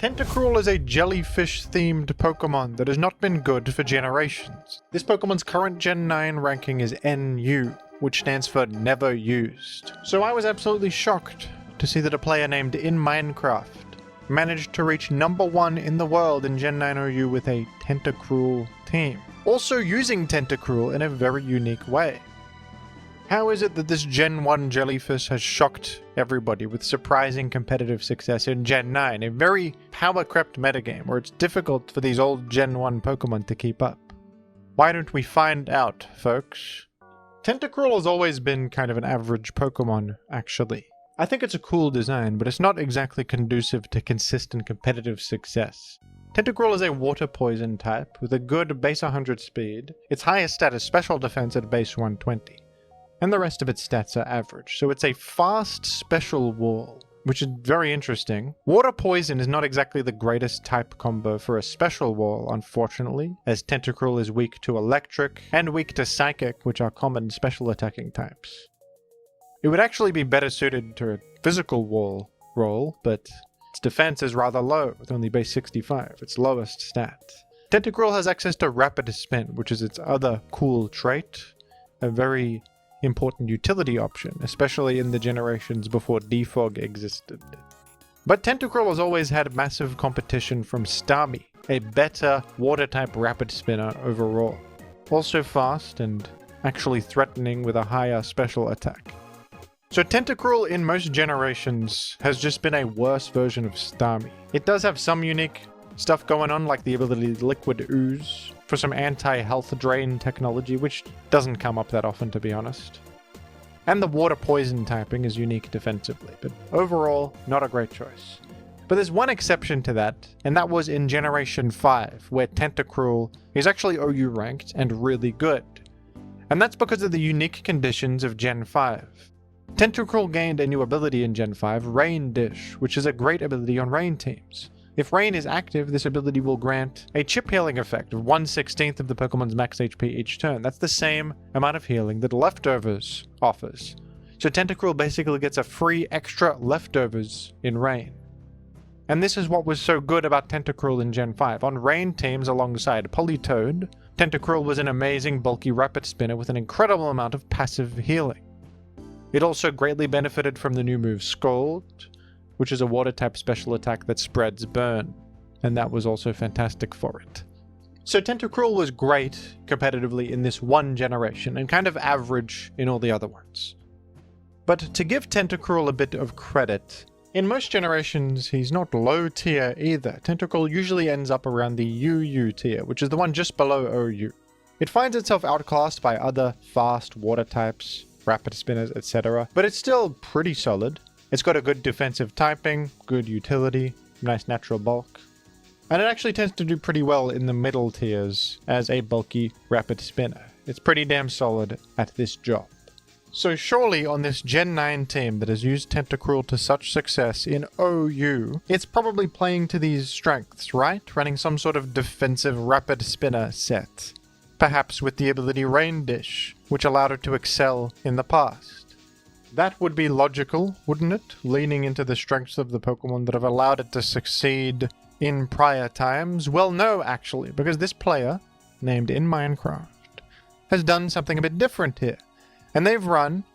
Tentacruel is a jellyfish-themed Pokemon that has not been good for generations. This Pokemon's current Gen 9 ranking is NU, which stands for Never Used. So I was absolutely shocked to see that a player named In Minecraft managed to reach #1 in the world in Gen 9 OU with a Tentacruel team. Also using Tentacruel in a very unique way. How is it that this Gen 1 jellyfish has shocked everybody with surprising competitive success in Gen 9, a very power-crept metagame where it's difficult for these old Gen 1 Pokemon to keep up? Why don't we find out, folks? Tentacruel has always been kind of an average Pokemon, actually. I think it's a cool design, but it's not exactly conducive to consistent competitive success. Tentacruel is a water poison type with a good base 100 speed, its highest stat is special defense at base 120. And the rest of its stats are average, so it's a fast special wall, which is very interesting. Water Poison is not exactly the greatest type combo for a special wall, unfortunately, as Tentacruel is weak to Electric and weak to Psychic, which are common special attacking types. It would actually be better suited to a physical wall role, but its defense is rather low, with only base 65, its lowest stat. Tentacruel has access to Rapid Spin, which is its other cool trait, a very important utility option, especially in the generations before Defog existed. But Tentacruel has always had massive competition from Starmie, a better water-type rapid spinner overall. Also fast and actually threatening with a higher special attack. So Tentacruel in most generations has just been a worse version of Starmie. It does have some unique stuff going on, like the ability to Liquid Ooze for some anti-health drain technology, which doesn't come up that often, to be honest. And the water poison typing is unique defensively, but overall, not a great choice. But there's one exception to that, and that was in Generation 5, where Tentacruel is actually OU ranked and really good. And that's because of the unique conditions of Gen 5. Tentacruel gained a new ability in Gen 5, Rain Dish, which is a great ability on rain teams. If Rain is active, this ability will grant a chip healing effect of 1/16 of the Pokemon's max HP each turn. That's the same amount of healing that Leftovers offers. So Tentacruel basically gets a free extra Leftovers in Rain. And this is what was so good about Tentacruel in Gen 5. On Rain teams alongside Politoed, Tentacruel was an amazing bulky rapid spinner with an incredible amount of passive healing. It also greatly benefited from the new move Scald, which is a water-type special attack that spreads burn, and that was also fantastic for it. So Tentacruel was great competitively in this one generation, and kind of average in all the other ones. But to give Tentacruel a bit of credit, in most generations he's not low tier either. Tentacruel usually ends up around the UU tier, which is the one just below OU. It finds itself outclassed by other fast water types, rapid spinners, etc., but it's still pretty solid. It's got a good defensive typing, good utility, nice natural bulk, and it actually tends to do pretty well in the middle tiers as a bulky rapid spinner. It's pretty damn solid at this job. So surely on this Gen 9 team that has used Tentacruel to such success in OU, it's probably playing to these strengths, right? Running some sort of defensive rapid spinner set. Perhaps with the ability Rain Dish, which allowed it to excel in the past. That would be logical, wouldn't it? Leaning into the strengths of the Pokemon that have allowed it to succeed in prior times? Well, no, actually, because this player, named In Minecraft, has done something a bit different here. And they've run,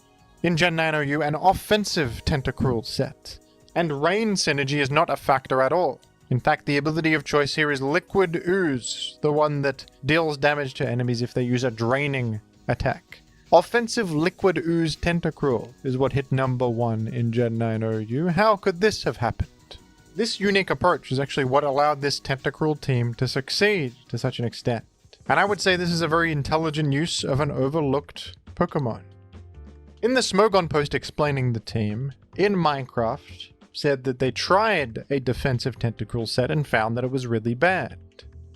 in Gen 9 OU, an offensive Tentacruel set. And Rain synergy is not a factor at all. In fact, the ability of choice here is Liquid Ooze, the one that deals damage to enemies if they use a draining attack. Offensive Liquid Ooze Tentacruel is what hit #1 in Gen 9 OU. How could this have happened? This unique approach is actually what allowed this Tentacruel team to succeed to such an extent. And I would say this is a very intelligent use of an overlooked Pokemon. In the Smogon post explaining the team, In Minecraft said that they tried a defensive Tentacruel set and found that it was really bad,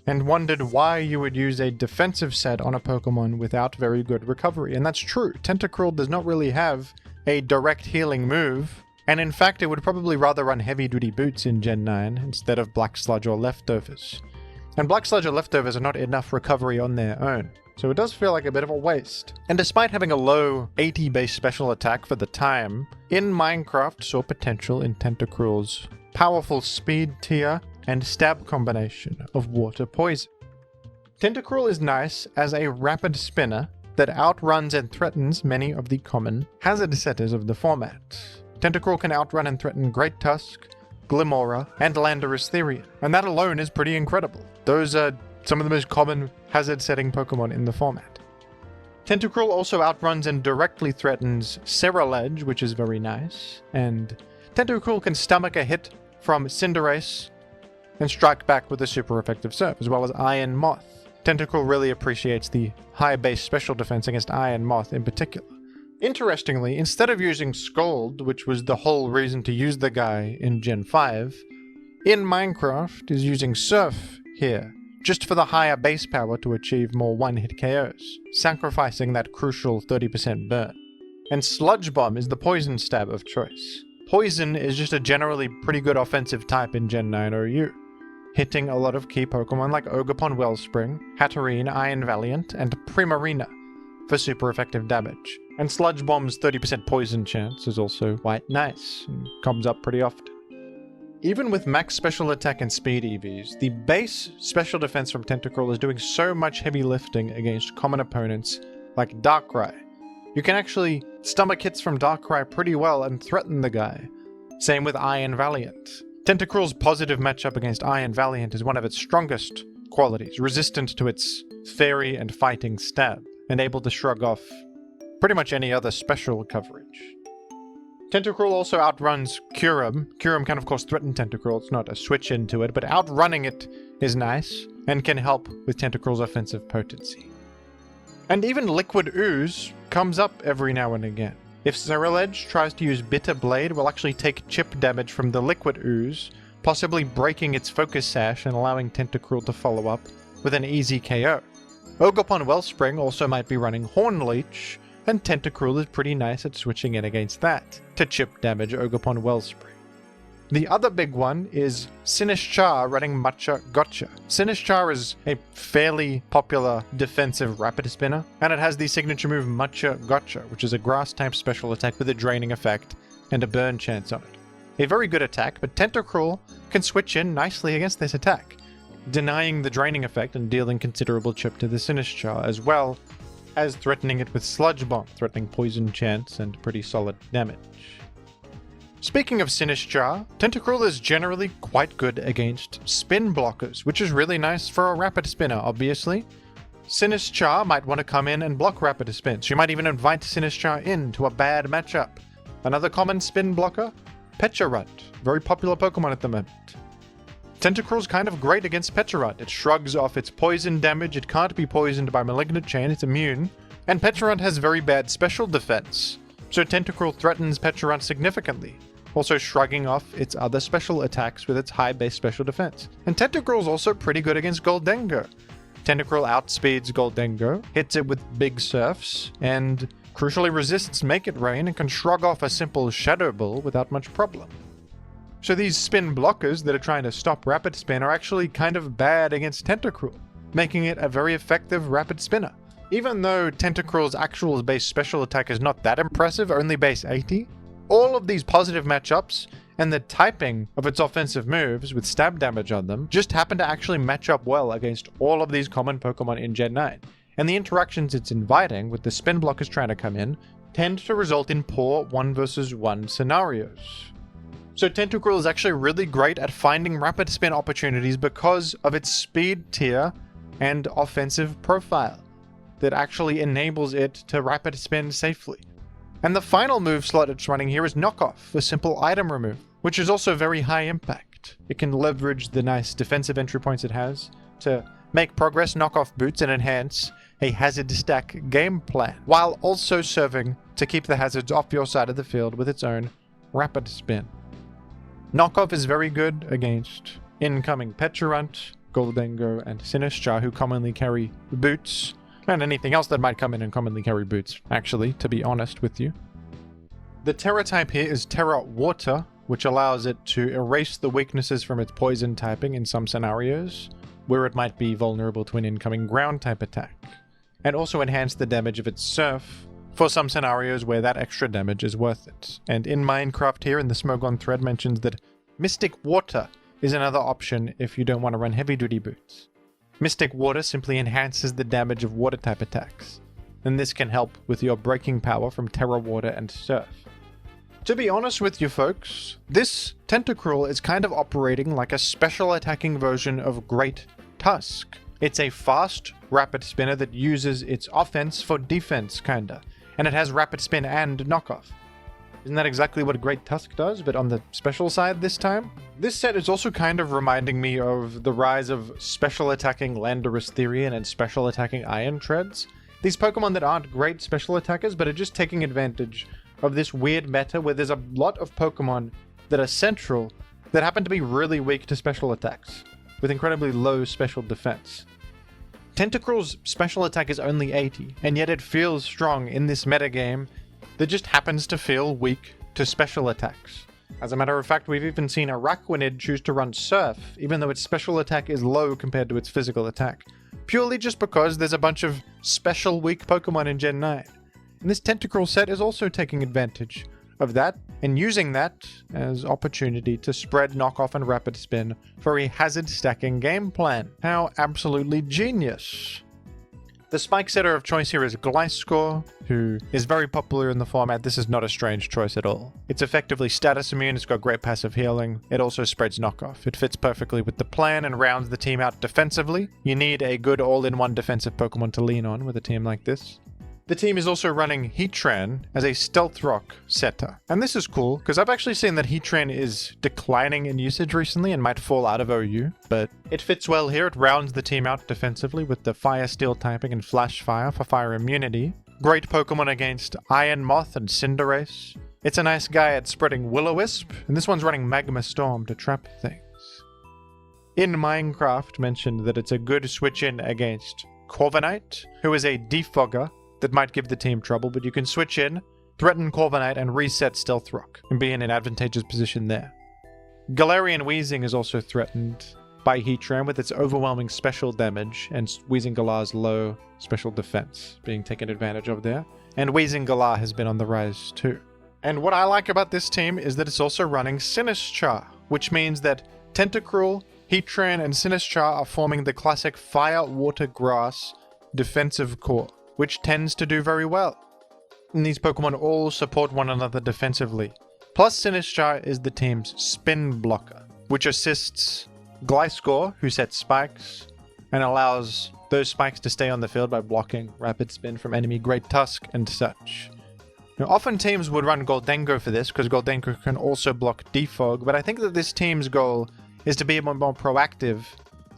and wondered why you would use a defensive set on a Pokemon without very good recovery. And that's true. Tentacruel does not really have a direct healing move, and in fact it would probably rather run heavy-duty boots in Gen 9 instead of Black Sludge or Leftovers. And Black Sludge or Leftovers are not enough recovery on their own, so it does feel like a bit of a waste. And despite having a low 80 base special attack for the time, In Minecraft saw potential in Tentacruel's powerful speed tier and stab combination of water poison. Tentacruel is nice as a rapid spinner that outruns and threatens many of the common hazard setters of the format. Tentacruel can outrun and threaten Great Tusk, Glimora, and Landorus Therian, and that alone is pretty incredible. Those are some of the most common hazard setting Pokemon in the format. Tentacruel also outruns and directly threatens Cerulege, which is very nice, and Tentacruel can stomach a hit from Cinderace and strike back with a super effective Surf, as well as Iron Moth. Tentacruel really appreciates the high base special defense against Iron Moth in particular. Interestingly, instead of using Scald, which was the whole reason to use the guy in Gen 5, in Minecraft is using Surf here, just for the higher base power to achieve more one-hit KOs, sacrificing that crucial 30% burn. And Sludge Bomb is the poison stab of choice. Poison is just a generally pretty good offensive type in Gen 9 OU, hitting a lot of key Pokemon like Ogerpon Wellspring, Hatterene, Iron Valiant, and Primarina for super effective damage. And Sludge Bomb's 30% poison chance is also quite nice, and comes up pretty often. Even with max special attack and speed EVs, the base special defense from Tentacruel is doing so much heavy lifting against common opponents like Darkrai. You can actually stomach hits from Darkrai pretty well and threaten the guy. Same with Iron Valiant. Tentacruel's positive matchup against Iron Valiant is one of its strongest qualities, resistant to its fairy and fighting stab, and able to shrug off pretty much any other special coverage. Tentacruel also outruns Kyurem. Kyurem can of course threaten Tentacruel, it's not a switch into it, but outrunning it is nice, and can help with Tentacruel's offensive potency. And even Liquid Ooze comes up every now and again. If Cerulege tries to use Bitter Blade, we'll actually take chip damage from the Liquid Ooze, possibly breaking its focus sash and allowing Tentacruel to follow up with an easy KO. Ogerpon Wellspring also might be running Horn Leech, and Tentacruel is pretty nice at switching in against that to chip damage Ogerpon Wellspring. The other big one is Sinistchar running Matcha Gotcha. Sinistchar is a fairly popular defensive rapid spinner, and it has the signature move Matcha Gotcha, which is a grass type special attack with a draining effect and a burn chance on it. A very good attack, but Tentacruel can switch in nicely against this attack, denying the draining effect and dealing considerable chip to the Sinistchar, as well as threatening it with Sludge Bomb, threatening poison chance and pretty solid damage. Speaking of Sinistchar, Tentacruel is generally quite good against spin blockers, which is really nice for a rapid spinner, obviously. Sinistchar might want to come in and block rapid spins. You might even invite Sinistchar into a bad matchup. Another common spin blocker? Pecharunt, very popular Pokemon at the moment. Tentacruel's kind of great against Pecharunt. It shrugs off its poison damage, it can't be poisoned by Malignant Chain, it's immune, and Pecharunt has very bad special defense, so Tentacruel threatens Pecharunt significantly, also shrugging off its other special attacks with its high base special defense. And Tentacruel's also pretty good against Goldengo. Tentacruel outspeeds Goldengo, hits it with big surfs, and crucially resists Make It Rain and can shrug off a simple Shadow Ball without much problem. So these spin blockers that are trying to stop rapid spin are actually kind of bad against Tentacruel, making it a very effective rapid spinner. Even though Tentacruel's actual base special attack is not that impressive, only base 80, all of these positive matchups and the typing of its offensive moves with stab damage on them just happen to actually match up well against all of these common Pokemon in Gen 9. And the interactions it's inviting with the spin blockers trying to come in tend to result in poor 1 versus 1 scenarios. So Tentacruel is actually really great at finding rapid spin opportunities because of its speed tier and offensive profile that actually enables it to rapid spin safely. And the final move slot it's running here is Knockoff for simple item removal, which is also very high impact. It can leverage the nice defensive entry points it has to make progress knockoff boots and enhance a hazard stack game plan, while also serving to keep the hazards off your side of the field with its own rapid spin. Knockoff is very good against incoming Pecharunt, Goldengo, and Sinistchar, who commonly carry boots, and anything else that might come in and commonly carry boots, actually, to be honest with you. The Terra type here is Terra Water, which allows it to erase the weaknesses from its poison typing in some scenarios, where it might be vulnerable to an incoming ground type attack, and also enhance the damage of its Surf for some scenarios where that extra damage is worth it. And in Minecraft here, in the Smogon Thread mentions that Mystic Water is another option if you don't want to run heavy duty boots. Mystic Water simply enhances the damage of water type attacks, and this can help with your breaking power from Terra Water and Surf. To be honest with you folks, this Tentacruel is kind of operating like a special attacking version of Great Tusk. It's a fast, rapid spinner that uses its offense for defense, kinda, and it has rapid spin and knockoff. Isn't that exactly what Great Tusk does, but on the special side this time? This set is also kind of reminding me of the rise of special attacking Landorus Therian and special attacking Iron Treads. These Pokemon that aren't great special attackers, but are just taking advantage of this weird meta where there's a lot of Pokemon that are central that happen to be really weak to special attacks, with incredibly low special defense. Tentacruel's special attack is only 80, and yet it feels strong in this metagame that just happens to feel weak to special attacks. As a matter of fact, we've even seen Araquanid choose to run Surf, even though its special attack is low compared to its physical attack, purely just because there's a bunch of special weak Pokemon in Gen 9. And this Tentacruel set is also taking advantage of that, and using that as opportunity to spread knockoff and rapid spin for a hazard stacking game plan. How absolutely genius! The spike setter of choice here is Gliscor, who is very popular in the format. This is not a strange choice at all. It's effectively status immune, it's got great passive healing, it also spreads knockoff. It fits perfectly with the plan and rounds the team out defensively. You need a good all-in-one defensive Pokemon to lean on with a team like this. The team is also running Heatran as a Stealth Rock setter. And this is cool, because I've actually seen that Heatran is declining in usage recently and might fall out of OU, but it fits well here. It rounds the team out defensively with the Fire Steel typing and Flash Fire for fire immunity. Great Pokemon against Iron Moth and Cinderace. It's a nice guy at spreading Will-O-Wisp, and this one's running Magma Storm to trap things. In Minecraft mentioned that it's a good switch in against Corviknight, who is a defogger that might give the team trouble, but you can switch in, threaten Corviknight, and reset Stealth Rock, and be in an advantageous position there. Galarian Weezing is also threatened by Heatran with its overwhelming special damage, and Weezing Galar's low special defense being taken advantage of there. And Weezing Galar has been on the rise too. And what I like about this team is that it's also running Sinistcha, which means that Tentacruel, Heatran, and Sinistcha are forming the classic Fire, Water, Grass defensive core, which tends to do very well. And these Pokemon all support one another defensively. Plus Sinistcha is the team's spin blocker, which assists Gliscor, who sets spikes, and allows those spikes to stay on the field by blocking rapid spin from enemy Great Tusk and such. Now, often teams would run Goldengo for this, because Goldengo can also block Defog, but I think that this team's goal is to be more proactive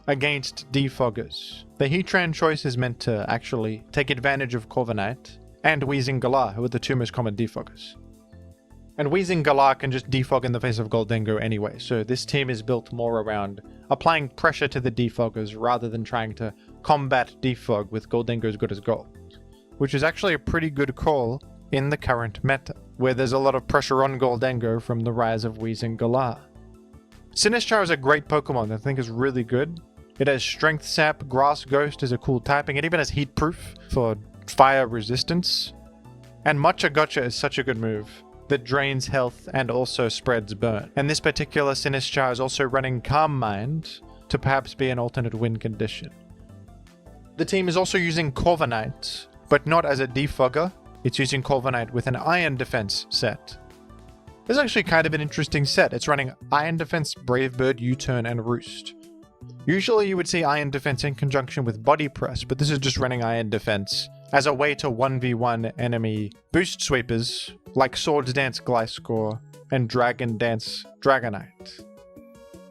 against defoggers. The Heatran choice is meant to actually take advantage of Corviknight and Weezing Galar, who are the two most common defoggers. And Weezing Galar can just defog in the face of Goldengo anyway, so this team is built more around applying pressure to the defoggers rather than trying to combat defog with Goldengo as good as gold, which is actually a pretty good call in the current meta, where there's a lot of pressure on Goldengo from the rise of Weezing Galar. Sinistcha is a great Pokemon that I think is really good. It has Strength Sap, Grass Ghost is a cool typing, it even has Heat Proof for fire resistance. And Matcha Gotcha is such a good move that drains health and also spreads burn. And this particular Sinistcha is also running Calm Mind to perhaps be an alternate win condition. The team is also using Corviknight, but not as a defogger. It's using Corviknight with an Iron Defense set. This is actually kind of an interesting set. It's running Iron Defense, Brave Bird, U-Turn, and Roost. Usually you would see Iron Defense in conjunction with Body Press, but this is just running Iron Defense as a way to 1v1 enemy boost sweepers like Swords Dance Gliscor and Dragon Dance Dragonite.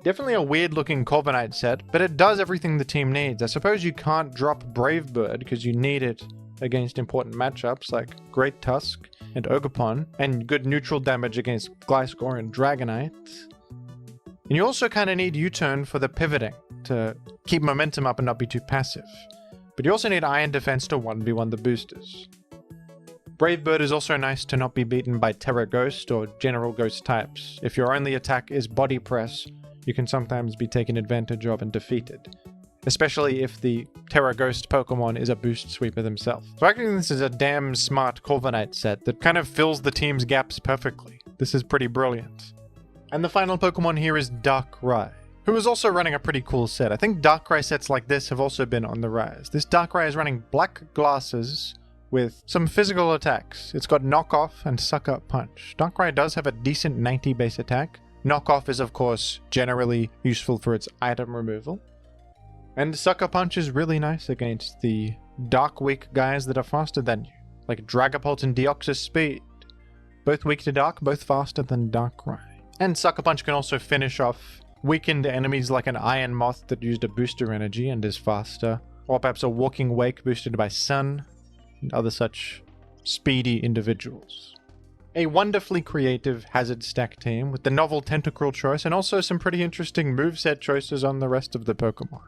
Definitely a weird looking Corviknight set, but it does everything the team needs. I suppose you can't drop Brave Bird because you need it against important matchups like Great Tusk and Ogerpon, and good neutral damage against Gliscor and Dragonite. And you also kind of need U-Turn for the pivoting, to keep momentum up and not be too passive. But you also need Iron Defense to 1v1 the boosters. Brave Bird is also nice to not be beaten by Terra Ghost or General Ghost types. If your only attack is Body Press, you can sometimes be taken advantage of and defeated, especially if the Terra Ghost Pokemon is a boost sweeper themselves. So I think this is a damn smart Corviknight set that kind of fills the team's gaps perfectly. This is pretty brilliant. And the final Pokemon here is Darkrai, who is also running a pretty cool set. I think Darkrai sets like this have also been on the rise. This Darkrai is running black glasses with some physical attacks. It's got Knockoff and Sucker Punch. Darkrai does have a decent 90 base attack. Knockoff is of course generally useful for its item removal. And Sucker Punch is really nice against the Dark weak guys that are faster than you, like Dragapult and Deoxys Speed. Both weak to Dark, both faster than Darkrai. And Sucker Punch can also finish off weakened enemies like an Iron Moth that used a booster energy and is faster, or perhaps a Walking Wake boosted by Sun, and other such speedy individuals. A wonderfully creative hazard stack team with the novel Tentacruel choice and also some pretty interesting moveset choices on the rest of the Pokemon.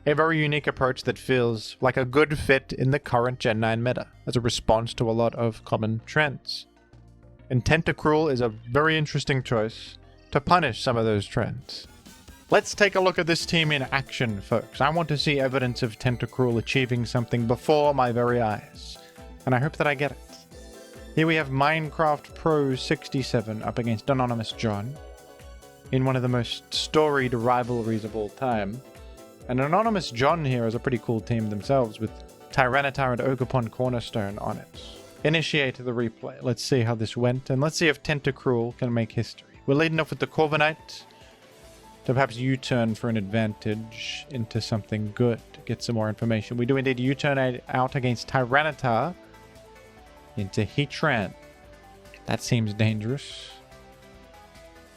A very unique approach that feels like a good fit in the current Gen 9 meta as a response to a lot of common trends. And Tentacruel is a very interesting choice to punish some of those trends. Let's take a look at this team in action, folks. I want to see evidence of Tentacruel achieving something before my very eyes, and I hope that I get it. Here we have Minecraft Pro 67 up against Anonymous John in one of the most storied rivalries of all time. And Anonymous John here is a pretty cool team themselves with Tyranitar and Ogerpon Cornerstone on it. Initiate the replay. Let's see how this went, and let's see if Tentacruel can make history. We're leading off with the Corviknight to perhaps U-turn for an advantage into something good to get some more information. We do indeed U-turn out against Tyranitar into Heatran. That seems dangerous.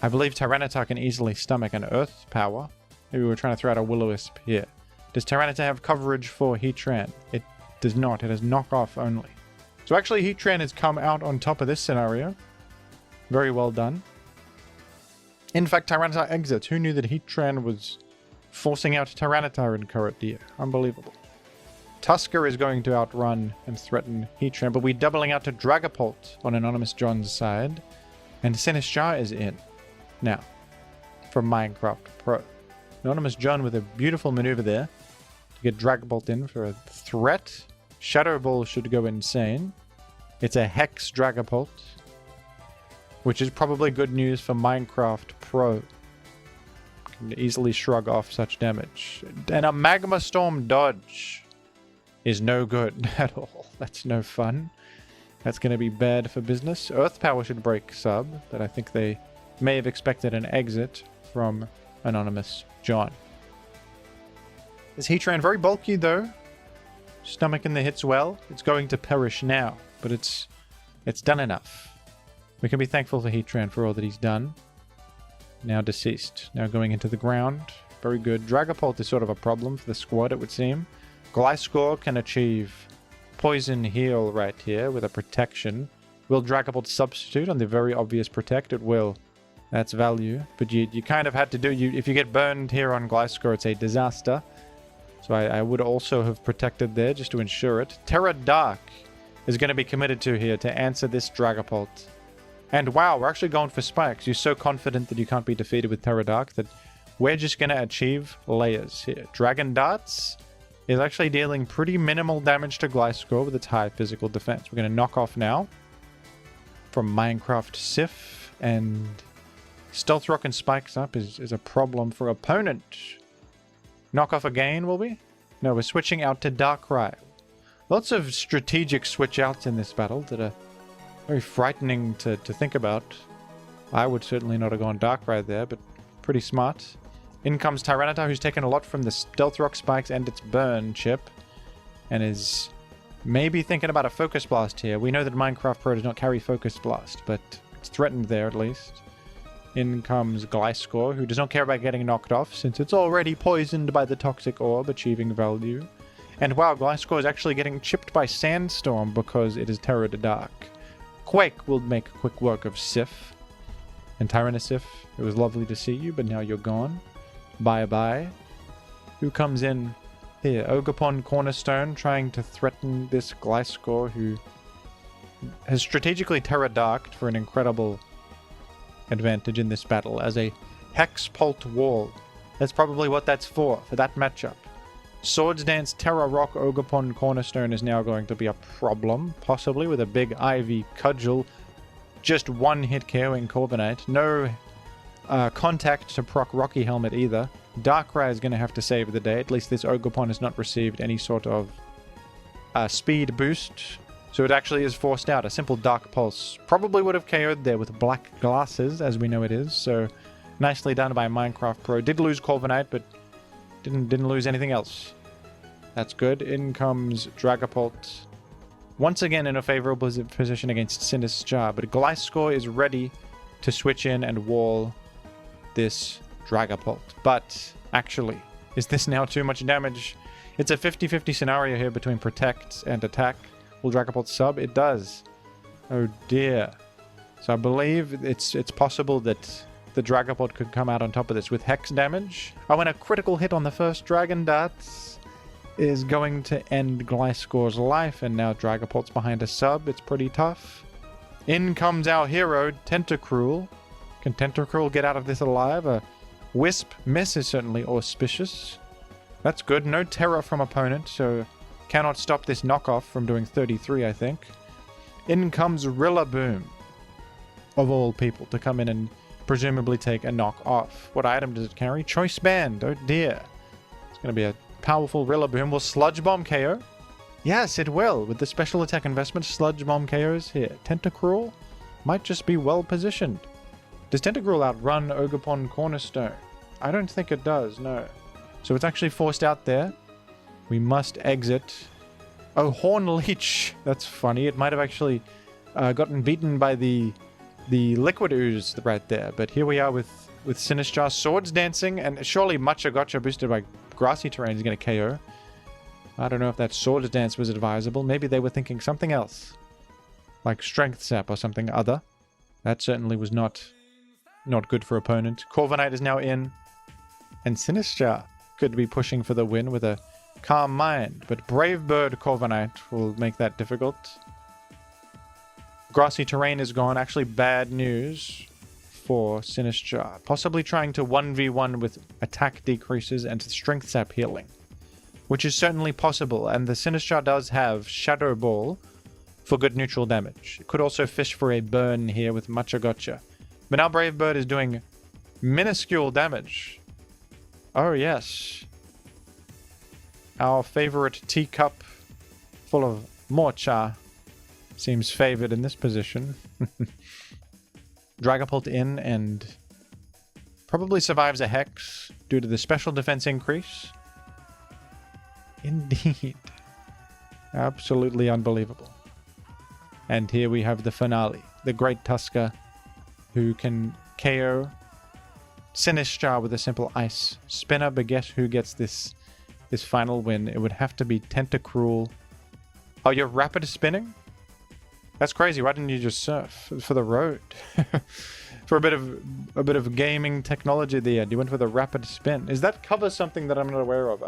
I believe Tyranitar can easily stomach an Earth Power. Maybe we're trying to throw out a Will-O-Wisp here. Does Tyranitar have coverage for Heatran? It does not. It has knockoff only. So actually Heatran has come out on top of this scenario. Very well done. In fact, Tyranitar exits. Who knew that Heatran was forcing out Tyranitar in current year? Unbelievable. Tusker is going to outrun and threaten Heatran, but we're doubling out to Dragapult on Anonymous John's side. And Sinistcha is in. Now, from Minecraft Pro. Anonymous John with a beautiful maneuver there to get Dragapult in for a threat. Shadow Ball should go insane. It's a Hex Dragapult, which is probably good news for Minecraft Pro. Can easily shrug off such damage. And a Magma Storm dodge is no good at all. That's no fun. That's going to be bad for business. Earth Power should break sub, but I think they may have expected an exit from Anonymous John. This Heatran very bulky though. Stomaching the hits well. It's going to perish now, but it's done enough. We can be thankful for Heatran for all that he's done. Now deceased. Now going into the ground. Very good. Dragapult is sort of a problem for the squad, it would seem. Gliscor can achieve Poison Heal right here with a protection. Will Dragapult substitute on the very obvious protect? It will. That's value. But you kind of had to do... if you get burned here on Gliscor, it's a disaster. So I would also have protected there just to ensure it. Terra Dark is going to be committed to here to answer this Dragapult. And wow, we're actually going for spikes. You're so confident that you can't be defeated with Terra Dark that we're just going to achieve layers here. Dragon Darts is actually dealing pretty minimal damage to Gliscor with its high physical defense. We're going to knock off now from Minecraft Sif, and Stealth Rock and Spikes up is a problem for opponent. Knock off again, will we? No, we're switching out to Darkrai. Lots of strategic switch outs in this battle that are very frightening to think about. I would certainly not have gone Darkrai there, but pretty smart. In comes Tyranitar, who's taken a lot from the Stealth Rock Spikes and its Burn chip, and is maybe thinking about a Focus Blast here. We know that Minecraft Pro does not carry Focus Blast, but it's threatened there at least. In comes Gliscor, who does not care about getting knocked off, since it's already poisoned by the Toxic Orb, achieving value. And wow, Gliscor is actually getting chipped by Sandstorm because it is Terra Dark. Quake will make quick work of Sif. And Tyrannosif, it was lovely to see you, but now you're gone. Bye-bye. Who comes in here? Ogerpon Cornerstone, trying to threaten this Gliscor, who has strategically Terra Darked for an incredible advantage in this battle as a Hexpult Wall. That's probably what that's for that matchup. Swords Dance Terra Rock Ogerpon Cornerstone is now going to be a problem, possibly with a big Ivy Cudgel. Just one hit KOing Corviknight. No contact to proc Rocky Helmet either. Darkrai is going to have to save the day. At least this Ogerpon has not received any sort of speed boost. So it actually is forced out. A simple Dark Pulse probably would have KO'd there with black glasses, as we know it is. So nicely done by Minecraft Pro. Did lose Corviknight, but didn't lose anything else. That's good. In comes Dragapult. Once again in a favorable position against Sinistcha, but Gliscor is ready to switch in and wall this Dragapult. But actually, is this now too much damage? It's a 50-50 scenario here between protect and attack. Will Dragapult sub? It does. Oh dear. So I believe it's possible that the Dragapult could come out on top of this with Hex damage. Oh, and a critical hit on the first Dragon Darts is going to end Gliscor's life, and now Dragapult's behind a sub. It's pretty tough. In comes our hero, Tentacruel. Can Tentacruel get out of this alive? A Wisp miss is certainly auspicious. That's good. No terror from opponent, so cannot stop this knockoff from doing 33, I think. In comes Rillaboom, of all people, to come in and presumably take a knock off. What item does it carry? Choice Band. Oh dear. It's going to be a powerful Rillaboom. Will Sludge Bomb KO? Yes, it will. With the special attack investment, Sludge Bomb KOs here. Tentacruel might just be well positioned. Does Tentacruel outrun Ogerpon Cornerstone? I don't think it does, no. So it's actually forced out there. We must exit. Oh, Horn Leech. That's funny. It might have actually gotten beaten by the Liquid Ooze right there. But here we are with Sinistcha. Swords Dancing, and surely Machagotcha boosted by Grassy Terrain is going to KO. I don't know if that Swords Dance was advisable. Maybe they were thinking something else. Like Strength Sap or something other. That certainly was not good for opponent. Corviknight is now in. And Sinistcha could be pushing for the win with a Calm Mind. But Brave Bird Corviknight will make that difficult. Grassy Terrain is gone. Actually bad news for Sinistcha. Possibly trying to 1v1 with attack decreases and strength sap healing, which is certainly possible, and the Sinistcha does have Shadow Ball for good neutral damage. It could also fish for a burn here with Machagotcha. But now Brave Bird is doing minuscule damage. Oh yes. Our favorite teacup full of Morcha seems favored in this position. Dragapult in and probably survives a Hex due to the special defense increase. Indeed. Absolutely unbelievable. And here we have the finale. The Great Tusker, who can KO Sinistcha with a simple Ice Spinner. But guess who gets this final win? It would have to be Tentacruel. Oh, you're rapid spinning? That's crazy. Why didn't you just surf for the road? For a bit of gaming technology there. You went for the rapid spin. Is that cover something that I'm not aware of?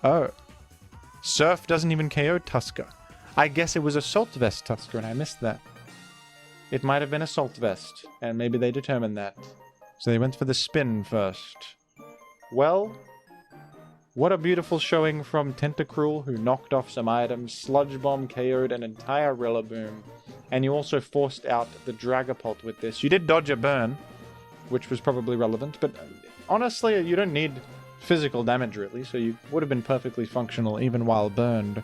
Oh. Surf doesn't even KO Tusker. I guess it was Assault Vest Tusker and I missed that. It might have been Assault Vest, and maybe they determined that. So they went for the spin first. Well, what a beautiful showing from Tentacruel, who knocked off some items. Sludge Bomb KO'd an entire Rillaboom. And you also forced out the Dragapult with this. You did dodge a burn, which was probably relevant, but honestly, you don't need physical damage really, so you would have been perfectly functional even while burned,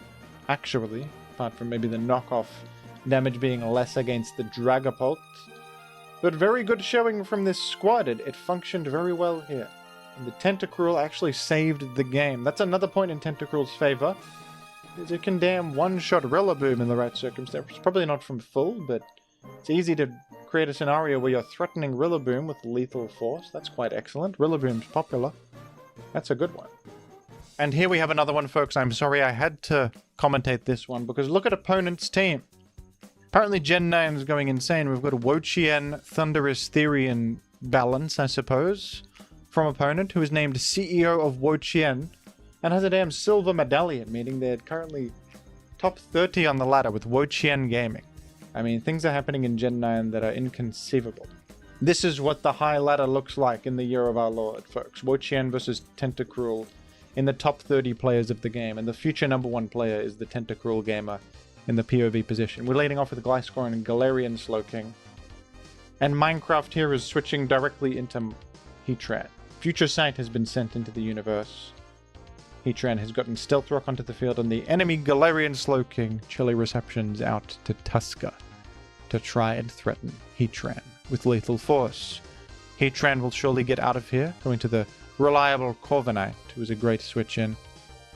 actually, apart from maybe the knockoff damage being less against the Dragapult. But very good showing from this squad. It functioned very well here. And the Tentacruel actually saved the game. That's another point in Tentacruel's favor. Is it can damn one-shot Rillaboom in the right circumstances. Probably not from full, but it's easy to create a scenario where you're threatening Rillaboom with lethal force. That's quite excellent. Rillaboom's popular. That's a good one. And here we have another one, folks. I'm sorry I had to commentate this one, because look at opponent's team. Apparently Gen 9 is going insane. We've got a Wo-Chien, Thunderous Theory in balance, I suppose, from opponent, who is named CEO of Wo-Chien and has a damn silver medallion, meaning they're currently top 30 on the ladder with Wo-Chien Gaming. I mean, things are happening in Gen 9 that are inconceivable. This is what the high ladder looks like in the year of our Lord, folks. Wo-Chien versus Tentacruel in the top 30 players of the game, and the future #1 player is the Tentacruel gamer in the POV position. We're leading off with Gliscor and Galarian Slowking. And Minecraft here is switching directly into Heatran. Future Sight has been sent into the universe. Heatran has gotten Stealth Rock onto the field, and the enemy Galarian Slowking Chilly Reception's out to Tusker to try and threaten Heatran with lethal force. Heatran will surely get out of here, going to the reliable Corviknight, who is a great switch in,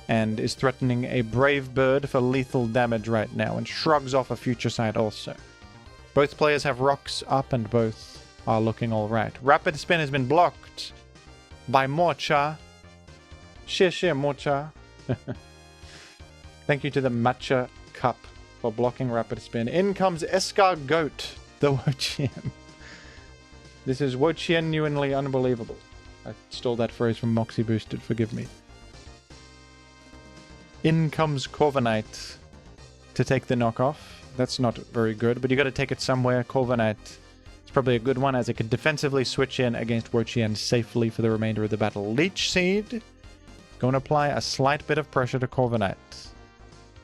and is threatening a Brave Bird for lethal damage right now, and shrugs off a Future Sight also. Both players have rocks up, and both are looking alright. Rapid Spin has been blocked by Morcha. Share, Morcha. Thank you to the Matcha Cup for blocking Rapid Spin. In comes Escargot, the Wochien. This is Wochienuinely unbelievable. I stole that phrase from Moxie Boosted, forgive me. In comes Corviknight to take the knockoff. That's not very good, but you got to take it somewhere. Corviknight is probably a good one, as it could defensively switch in against Wochien safely for the remainder of the battle. Leech Seed. Going to apply a slight bit of pressure to Corviknight.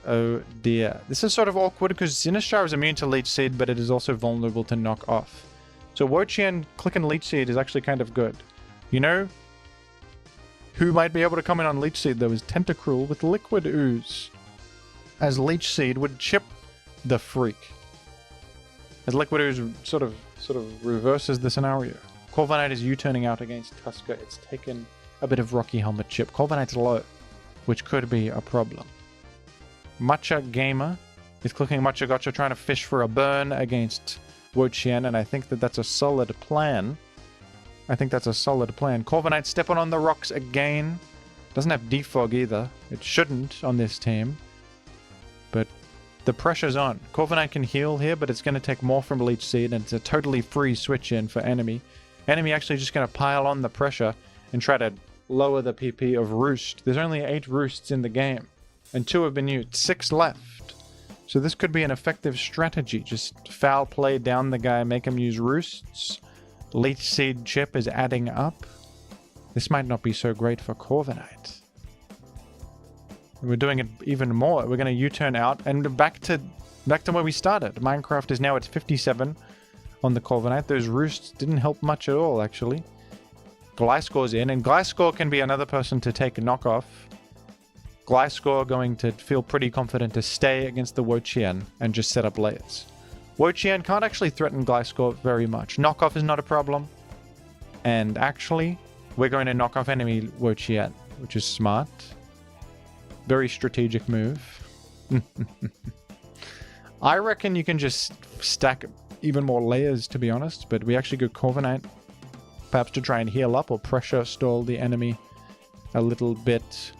Oh dear. This is sort of awkward because Sinistrar is immune to Leech Seed, but it is also vulnerable to knock off. So Wochien clicking Leech Seed is actually kind of good. You know who might be able to come in on Leech Seed though is Tentacruel with Liquid Ooze, as Leech Seed would chip the freak. As Liquid Ooze sort of reverses the scenario. Corviknight is U-turning out against Tusker. It's taken a bit of Rocky Helmet chip. Corviknight's low, which could be a problem. Matcha Gamer is clicking Matcha Gotcha, trying to fish for a burn against Wochien, and I think that that's a solid plan. Corviknight stepping on the rocks again. Doesn't have Defog either. It shouldn't on this team. But the pressure's on. Corviknight can heal here, but it's going to take more from Leech Seed, and it's a totally free switch in for enemy. Enemy actually just going to pile on the pressure and try to lower the PP of Roost. There's only 8 Roosts in the game, and 2 have been used. 6 left. So this could be an effective strategy. Just foul play down the guy, make him use Roosts. Leech Seed chip is adding up. This might not be so great for Corviknight. We're doing it even more. We're going to U-turn out and back to where we started. Minecraft is now at 57 on the Corviknight. Those Roosts didn't help much at all, actually. Gliscor's in, and Gliscor can be another person to take a knockoff. Gliscor going to feel pretty confident to stay against the Wochien and just set up layers. Wochien can't actually threaten Gliscor very much. Knockoff is not a problem. And actually, we're going to knock off enemy Wochien, which is smart. Very strategic move. I reckon you can just stack even more layers, to be honest, but we actually go Corviknight, perhaps to try and heal up or pressure stall the enemy a little bit.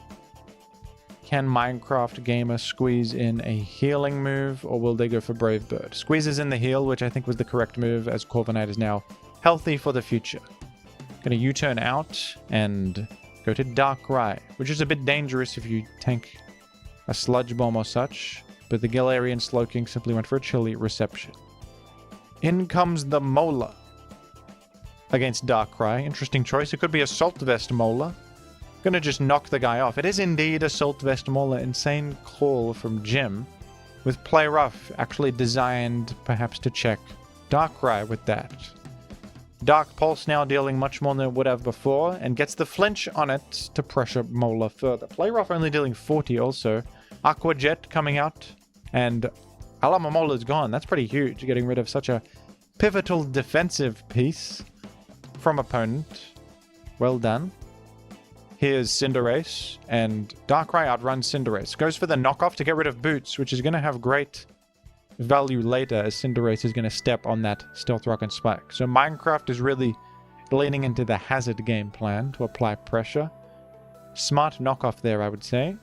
Can Minecraft Gamer squeeze in a healing move, or will they go for Brave Bird? Squeezes in the heal, which I think was the correct move, as Corviknight is now healthy for the future. Gonna U-turn out and go to Darkrai, which is a bit dangerous if you tank a Sludge Bomb or such, but the Galarian Slowking simply went for a Chilly Reception. In comes the Mola against Darkrai. Interesting choice. It could be Assault Vest Mola. Gonna just knock the guy off. It is indeed Assault Vest Mola. Insane call from Jim, with Play Rough actually designed perhaps to check Darkrai with that. Dark Pulse now dealing much more than it would have before, and gets the flinch on it to pressure Mola further. Play Rough only dealing 40 also. Aqua Jet coming out, and Alamamola's gone. That's pretty huge, getting rid of such a pivotal defensive piece from opponent. Well done. Here's Cinderace, and Darkrai outruns Cinderace. Goes for the knockoff to get rid of Boots, which is going to have great value later, as Cinderace is going to step on that Stealth Rock and Spike. So Minecraft is really leaning into the hazard game plan to apply pressure. Smart knockoff there, I would say.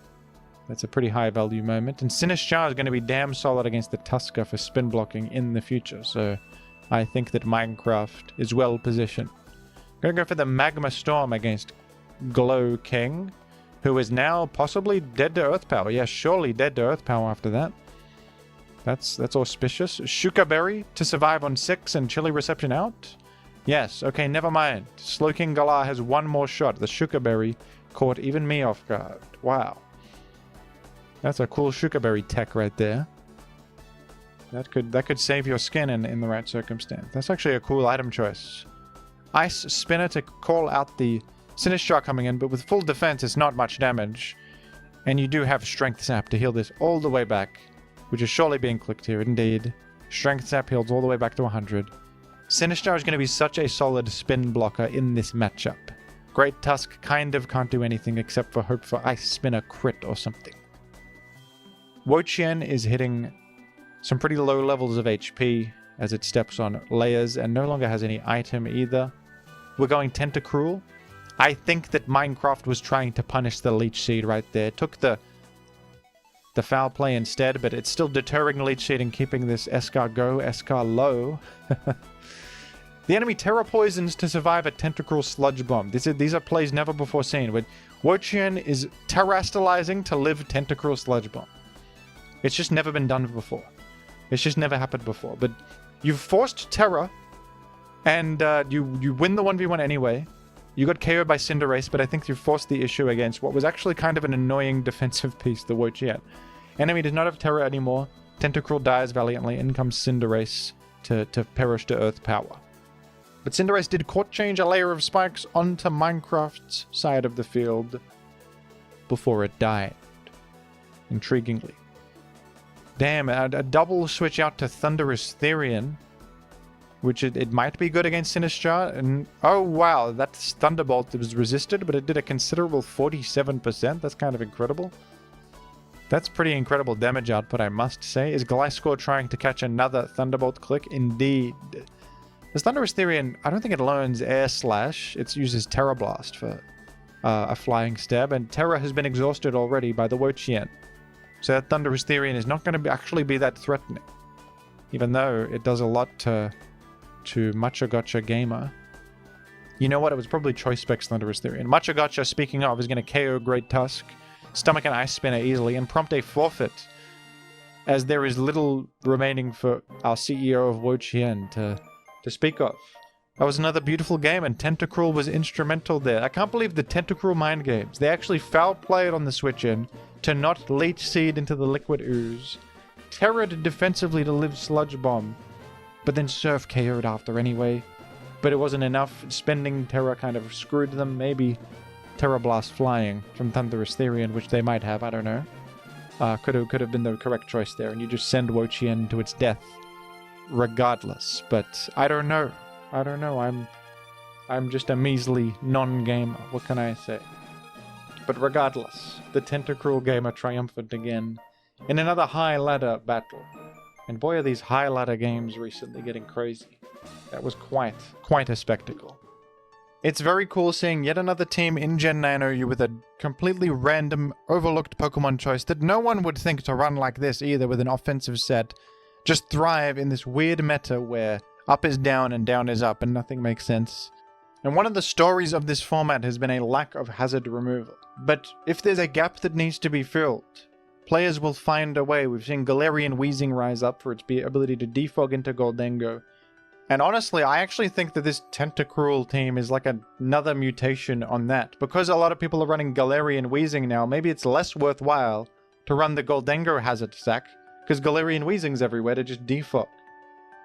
That's a pretty high value moment. And Sinistrar is going to be damn solid against the Tusker for spin blocking in the future. So I think that Minecraft is well positioned. Going to go for the Magma Storm against Glow King, who is now possibly dead to Earth Power. Yes, surely dead to Earth Power after that. That's auspicious. Shuka Berry to survive on 6 and Chilly Reception out? Yes, okay, never mind. Slowking Galar has one more shot. The Shuka Berry caught even me off guard. Wow. That's a cool Shuka Berry tech right there. That could save your skin in the right circumstance. That's actually a cool item choice. Ice Spinner to call out the Sinistcha coming in, but with full defense, it's not much damage. And you do have Strength Sap to heal this all the way back, which is surely being clicked here, indeed. Strength Sap heals all the way back to 100. Sinistcha is going to be such a solid spin blocker in this matchup. Great Tusk kind of can't do anything except for hope for Ice Spinner crit or something. Wo-Chien is hitting some pretty low levels of HP as it steps on layers and no longer has any item either. We're going Tentacruel. I think that Minecraft was trying to punish the Leech Seed right there. Took the foul play instead, but it's still deterring Leech Seed and keeping this Escar low. The enemy Terra Poisons to survive a Tentacruel Sludge Bomb. These are plays never before seen. But Wo-Chien is terrastalizing to live Tentacruel Sludge Bomb. It's just never been done before. It's just never happened before. But you've forced Terra, and you win the 1v1 anyway. You got KO'd by Cinderace, but I think you forced the issue against what was actually kind of an annoying defensive piece, the Wo-Chien. Enemy does not have Terra anymore. Tentacruel dies valiantly. In comes Cinderace to perish to Earth Power. But Cinderace did court change a layer of spikes onto Minecraft's side of the field before it died. Intriguingly. Damn, a double switch out to Thunderous Therian, which it might be good against Sinistcha. And oh wow, that Thunderbolt was resisted, but it did a considerable 47%. That's kind of incredible. That's pretty incredible damage output, I must say. Is Gliscor trying to catch another Thunderbolt click? Indeed. This Thunderous Therian, I don't think it learns Air Slash. It uses Terra Blast for a flying stab, and Terra has been exhausted already by the Wo-Chien. So that Thunderous Therian is not going to actually be that threatening. Even though it does a lot to Machagotcha Gamer. You know what? It was probably Choice Specs Thunderous Therian. Machagotcha, speaking of, is going to KO Great Tusk, stomach an Ice Spinner easily, and prompt a forfeit, as there is little remaining for our CEO of Wo-Chien to speak of. That was another beautiful game, and Tentacruel was instrumental there. I can't believe the Tentacruel mind games. They actually foul played on the switch-in to not Leech Seed into the Liquid Ooze, Terra'd defensively to live Sludge Bomb, but then Surf KO'd after anyway. But it wasn't enough. Spending Terra kind of screwed them. Maybe Terra Blast flying from Thunderous Therian, which they might have, I don't know. Could have been the correct choice there, and you just send Wo-Chien to its death regardless. But I don't know. I'm just a measly non-gamer. What can I say? But regardless, the Tentacruel gamer triumphant again in another high ladder battle. And boy, are these high ladder games recently getting crazy. That was quite a spectacle. It's very cool seeing yet another team in Gen 9 OU with a completely random, overlooked Pokemon choice that no one would think to run like this either with an offensive set. Just thrive in this weird meta where up is down and down is up and nothing makes sense. And one of the stories of this format has been a lack of hazard removal. But if there's a gap that needs to be filled, players will find a way. We've seen Galarian Weezing rise up for its ability to defog into Goldengo. And honestly, I actually think that this Tentacruel team is like another mutation on that. Because a lot of people are running Galarian Weezing now, maybe it's less worthwhile to run the Goldengo hazard stack, because Galarian Weezing's everywhere to just defog.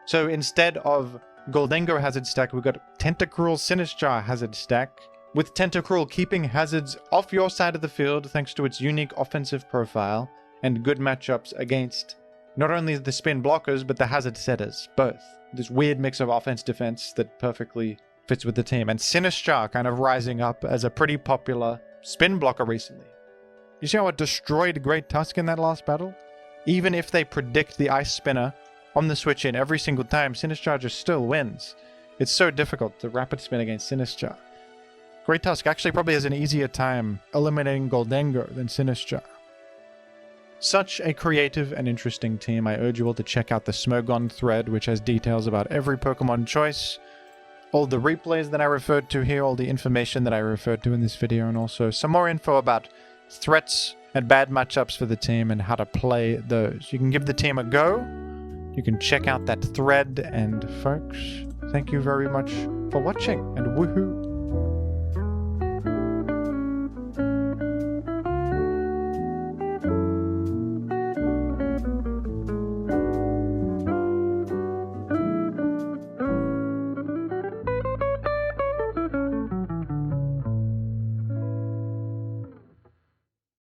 So instead of Goldengo hazard stack, we've got Tentacruel Sinistcha hazard stack, with Tentacruel keeping hazards off your side of the field thanks to its unique offensive profile and good matchups against not only the spin blockers but the hazard setters, both. This weird mix of offense-defense that perfectly fits with the team. And Sinistcha kind of rising up as a pretty popular spin blocker recently. You see how it destroyed Great Tusk in that last battle? Even if they predict the Ice Spinner on the switch in every single time, Sinistcha just still wins. It's so difficult to rapid spin against Sinistcha. Great Tusk actually probably has an easier time eliminating Goldengo than Sinistcha. Such a creative and interesting team. I urge you all to check out the Smogon Thread, which has details about every Pokemon choice, all the replays that I referred to here, all the information that I referred to in this video, and also some more info about threats and bad matchups for the team and how to play those. You can give the team a go. You can check out that thread, and folks, thank you very much for watching, and woohoo!